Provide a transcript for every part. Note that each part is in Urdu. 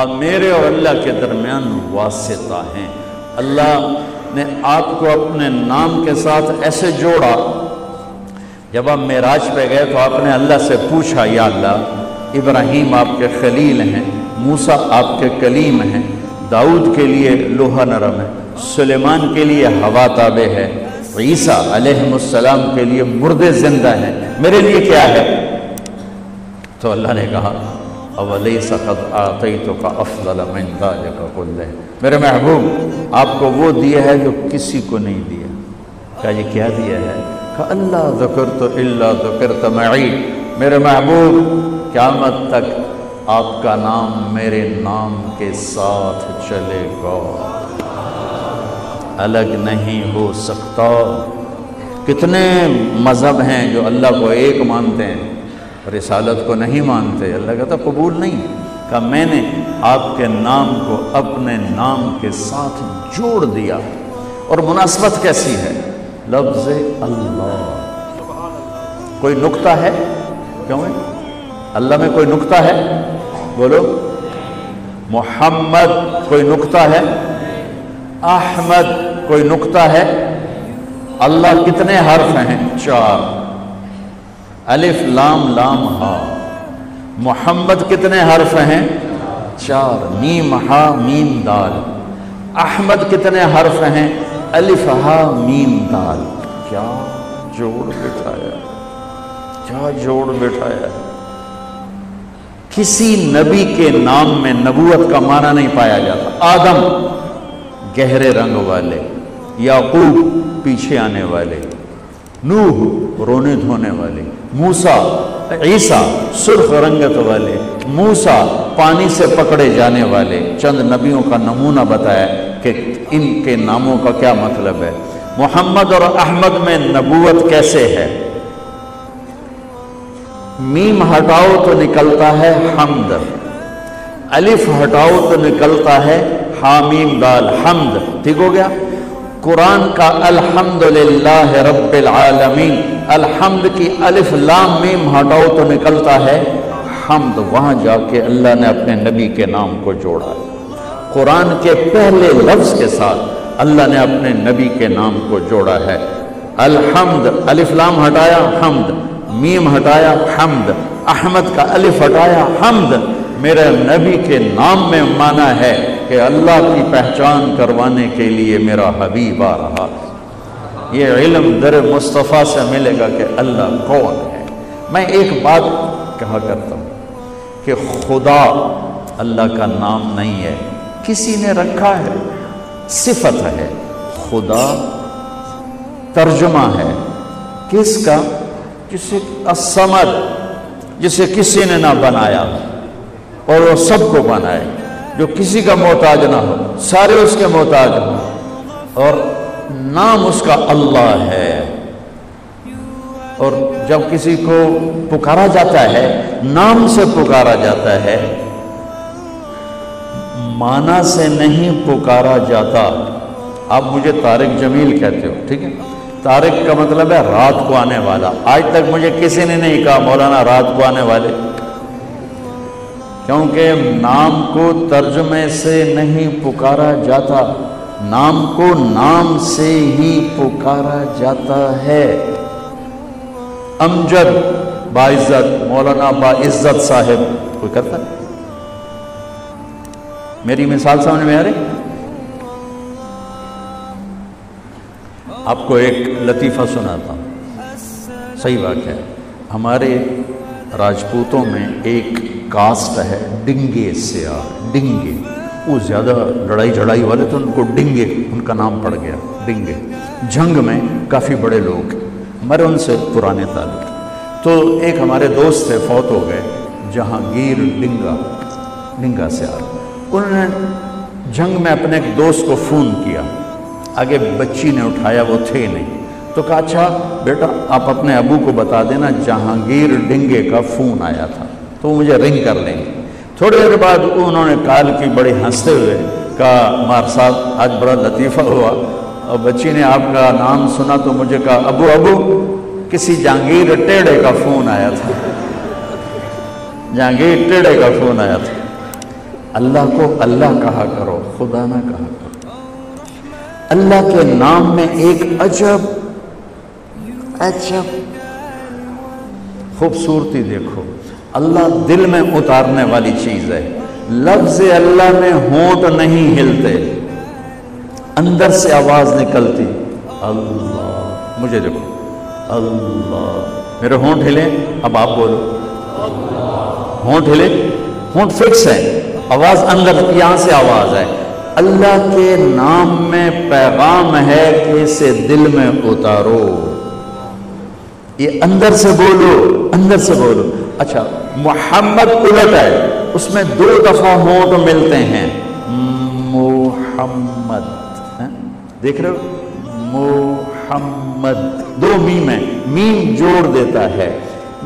آپ میرے اور اللہ کے درمیان واسطہ ہیں۔ اللہ نے آپ کو اپنے نام کے ساتھ ایسے جوڑا، جب آپ معراج پہ گئے تو آپ نے اللہ سے پوچھا، یا اللہ ابراہیم آپ کے خلیل ہیں، موسیٰ آپ کے کلیم ہیں، داؤد کے لیے لوہا نرم ہے، سلیمان کے لیے ہوا تابع ہے، عیسیٰ علیہ السلام کے لیے مردے زندہ ہیں، میرے لیے کیا ہے؟ تو اللہ نے کہا اولیس قد آتیتک افضل من ذلک کلہ، میرے محبوب آپ کو وہ دیا ہے جو کسی کو نہیں دیا۔ کہا یہ کیا دیا ہے؟ کہ اللہ ذکرت الا ذکرت معی، میرے محبوب قیامت تک آپ کا نام میرے نام کے ساتھ چلے گا، الگ نہیں ہو سکتا۔ کتنے مذہب ہیں جو اللہ کو ایک مانتے ہیں، رسالت کو نہیں مانتے، اللہ کہتا قبول نہیں۔ کہ میں نے آپ کے نام کو اپنے نام کے ساتھ جوڑ دیا، اور مناسبت کیسی ہے؟ لفظ اللہ، کوئی نقطہ ہے؟ کیوں ہے؟ اللہ میں کوئی نقطہ ہے؟ بولو۔ محمد کوئی نقطہ ہے؟ احمد کوئی نقطہ ہے؟ اللہ کتنے حرف ہیں؟ 4، الف لام لام ہا۔ محمد کتنے حرف ہیں؟ 4، میم ہا میم دال۔ احمد کتنے حرف ہیں؟ الف ہا میم دال۔ کیا جوڑ بٹھایا، کیا جوڑ بٹھایا۔ کسی نبی کے نام میں نبوت کا معنی نہیں پایا جاتا۔ آدم گہرے رنگ والے، یعقوب پیچھے آنے والے، نوح رونے دھونے والے، موسیٰ عیسیٰ سرخ رنگت والے، موسیٰ پانی سے پکڑے جانے والے۔ چند نبیوں کا نمونہ بتایا کہ ان کے ناموں کا کیا مطلب ہے۔ محمد اور احمد میں نبوت کیسے ہے؟ میم ہٹاؤ تو نکلتا ہے حمد، الف ہٹاؤ تو نکلتا ہے حامیم دال، حمد۔ ٹھیک ہو گیا؟ قرآن کا الحمدللہ رب العالمین، الحمد کی الف لام میم ہٹاؤ تو نکلتا ہے حمد۔ وہاں جا کے اللہ نے اپنے نبی کے نام کو جوڑا۔ قرآن کے پہلے لفظ کے ساتھ اللہ نے اپنے نبی کے نام کو جوڑا ہے۔ الحمد، الف لام ہٹایا حمد، میم ہٹایا حمد، احمد کا الف ہٹایا حمد۔ میرے نبی کے نام میں معنی ہے کہ اللہ کی پہچان کروانے کے لیے میرا حبیب آ رہا۔ یہ علم در مصطفیٰ سے ملے گا کہ اللہ کون ہے۔ میں ایک بات کہا کرتا ہوں کہ خدا اللہ کا نام نہیں ہے، کسی نے رکھا ہے، صفت ہے۔ خدا ترجمہ ہے کس کا؟ جسے الصمد، جسے کسی نے نہ بنایا اور وہ سب کو بنائے، جو کسی کا محتاج نہ ہو، سارے اس کے محتاج ہوں، اور نام اس کا اللہ ہے۔ اور جب کسی کو پکارا جاتا ہے نام سے پکارا جاتا ہے، معنی سے نہیں پکارا جاتا۔ آپ مجھے طارق جمیل کہتے ہو، ٹھیک ہے؟ طارق کا مطلب ہے رات کو آنے والا۔ آج تک مجھے کسی نے نہیں کہا مولانا رات کو آنے والے، کیونکہ نام کو ترجمے سے نہیں پکارا جاتا، نام کو نام سے ہی پکارا جاتا ہے۔ امجد باعزت، مولانا باعزت صاحب، کوئی کرتا ہے؟ میری مثال سمجھ میں آ رہی؟ آپ کو ایک لطیفہ سناتا ہوں، صحیح بات ہے۔ ہمارے راجپوتوں میں ایک کاسٹ ہے ڈنگے سیاہ، ڈنگے، وہ زیادہ لڑائی جھڑائی والے تو ان کو ڈنگے ان کا نام پڑ گیا، ڈنگے۔ جنگ میں کافی بڑے لوگ، ہمارے ان سے پرانے تعلق۔ تو ایک ہمارے دوست تھے، فوت ہو گئے، جہانگیر ڈنگا سیاہ۔ انہوں نے جنگ میں اپنے ایک دوست کو فون کیا، آگے بچی نے اٹھایا، وہ تھے نہیں، تو کہا اچھا بیٹا آپ اپنے ابو کو بتا دینا جہانگیر ڈنگے کا فون آیا تھا، تو وہ مجھے رنگ کر لیں گے۔ تھوڑی دیر بعد انہوں نے کال کی بڑے ہنستے ہوئے، کہا مار صاحب آج بڑا لطیفہ ہوا، اور بچی نے آپ کا نام سنا تو مجھے کہا ابو کسی جہانگیر ٹیڑے کا فون آیا تھا، جہانگیر ٹیڑے کا فون آیا تھا۔ اللہ کو اللہ کہا کرو، خدا نہ کہا کرو۔ اللہ کے نام میں ایک عجب خوبصورتی دیکھو، اللہ دل میں اتارنے والی چیز ہے۔ لفظ اللہ میں ہونٹ نہیں ہلتے، اندر سے آواز نکلتی اللہ۔ مجھے دیکھو اللہ، میرے ہونٹ ہلے، اب آپ بولو ہونٹ ہلے، ہونٹ فکس ہے، آواز اندر، یہاں سے آواز ہے۔ اللہ کے نام میں پیغام ہے کہ اسے دل میں اتارو، یہ اندر سے بولو، اندر سے بولو۔ اچھا محمد الٹ ہے، اس میں 2 دفعہ ہونٹ ملتے ہیں، محمد، دیکھ رہے ہو، محمد 2 میم ہے، میم جوڑ دیتا ہے۔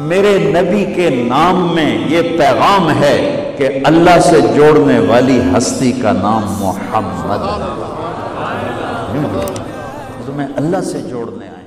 میرے نبی کے نام میں یہ پیغام ہے کہ اللہ سے جوڑنے والی ہستی کا نام محمد ہے، تمہیں اللہ سے جوڑنے آئے۔